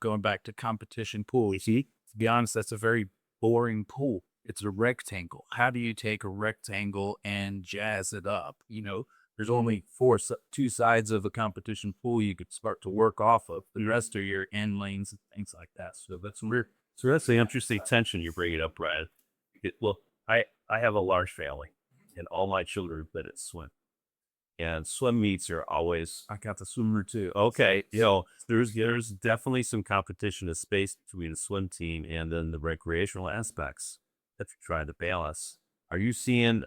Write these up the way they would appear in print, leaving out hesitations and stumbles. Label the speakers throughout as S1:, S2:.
S1: going back to competition pools. To be honest, that's a very boring pool. It's a rectangle. How do you take a rectangle and jazz it up? There's only two sides of a competition pool you could start to work off of. The rest are your end lanes and things like that. So that's weird.
S2: So that's the interesting tension you bring it up, Brian. Well, I have a large family, and all my children have been at swim, and swim meets are always
S1: I got the swimmer too.
S2: okay. There's definitely some competition of space between the swim team and then the recreational aspects that you're trying to balance. Are you seeing?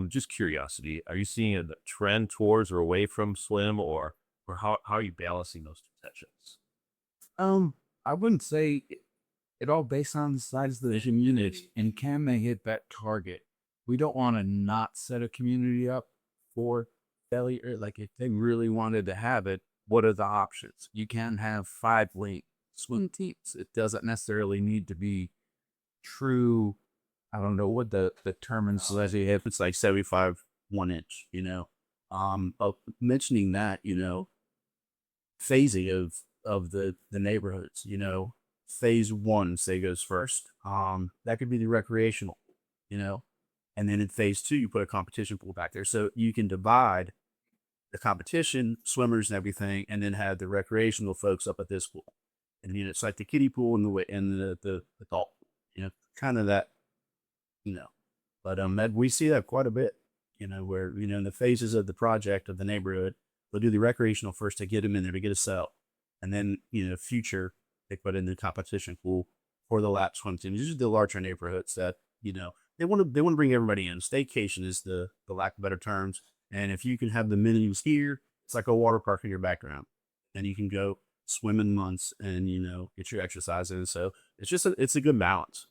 S2: Just curiosity. Are you seeing a trend towards or away from swim, or how are you balancing those two tensions?
S1: I wouldn't say it all based on the size of the community and can they hit that target. We don't want to not set a community up for failure. Like if they really wanted to have it, what are the options? You can have 5 lane swim teams. It doesn't necessarily need to be true. I don't know what the term is.
S3: So as if it's like 75 1 inch, of mentioning that, phasing of the neighborhoods, phase one, say, goes first. That could be the recreational, and then in phase two, you put a competition pool back there. So you can divide the competition, swimmers and everything, and then have the recreational folks up at this pool. And it's like the kiddie pool and the adult, kind of that, But we see that quite a bit, where, in the phases of the project of the neighborhood, they'll do the recreational first to get them in there to get a cell. And then, future, they put in the competition pool for the lap swim team. These are the larger neighborhoods that, they want to bring everybody in. Staycation is the lack of better terms. And if you can have the amenities here, it's like a water park in your background. And you can go swim in months and, get your exercise in. So it's a good balance.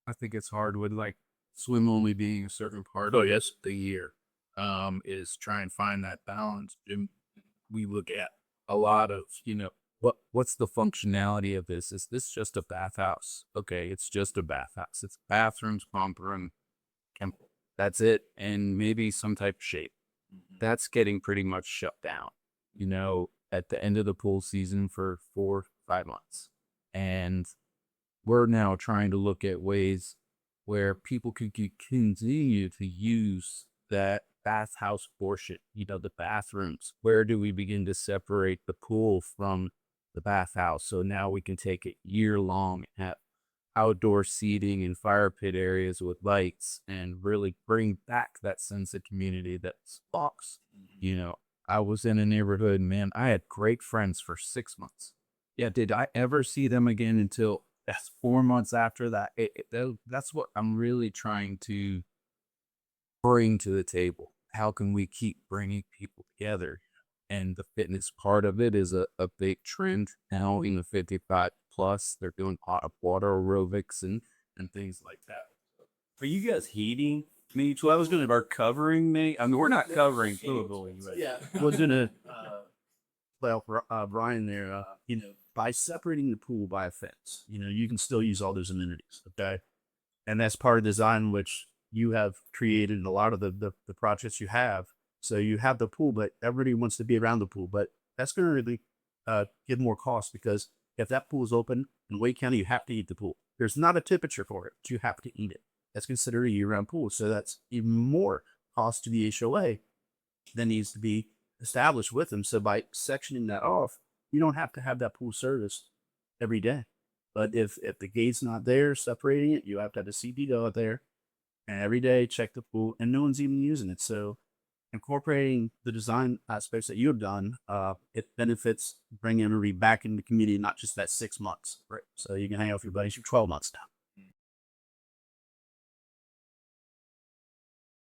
S1: I think it's hard with like swim only being a certain part
S2: Oh,
S1: of
S2: yes.
S1: the year. Is try and find that balance. And we look at a lot of, what's the functionality of this? Is this just a bathhouse? Okay, it's just a bathhouse. It's bathrooms, pump room, and that's it. And maybe some type of shape. That's getting pretty much shut down, at the end of the pool season for 4-5 months. And we're now trying to look at ways where people could continue to use that bathhouse portion, the bathrooms. Where do we begin to separate the pool from the bathhouse? So now we can take it year long, have outdoor seating and fire pit areas with lights and really bring back that sense of community that's box. I was in a neighborhood, man, I had great friends for 6 months. Yeah, did I ever see them again until that's 4 months after that? That's what I'm really trying to bring to the table. How can we keep bringing people together? And the fitness part of it is a big trend now in the 55 plus. They're doing hot water aerobics and things like that.
S2: Are you guys heating me? So I was going to start covering me. I mean, we're not covering
S3: Absolutely.
S2: but
S3: Yeah. Was gonna well, Brian there, by separating the pool by a fence, you can still use all those amenities. Okay. And that's part of design, which you have created in a lot of the projects you have. So you have the pool, but everybody wants to be around the pool, but that's going to really give more cost because if that pool is open in Wake County, you have to eat the pool. There's not a temperature for it, but you have to eat it. That's considered a year-round pool. So that's even more cost to the HOA that needs to be established with them. So by sectioning that off, you don't have to have that pool service every day. But if the gate's not there, separating it, you have to have the CD go out there and every day check the pool, and no one's even using it. So incorporating the design aspects that you have done, it benefits bringing everybody back in the community, not just that 6 months. Right. So you can hang out with your buddies for 12 months now.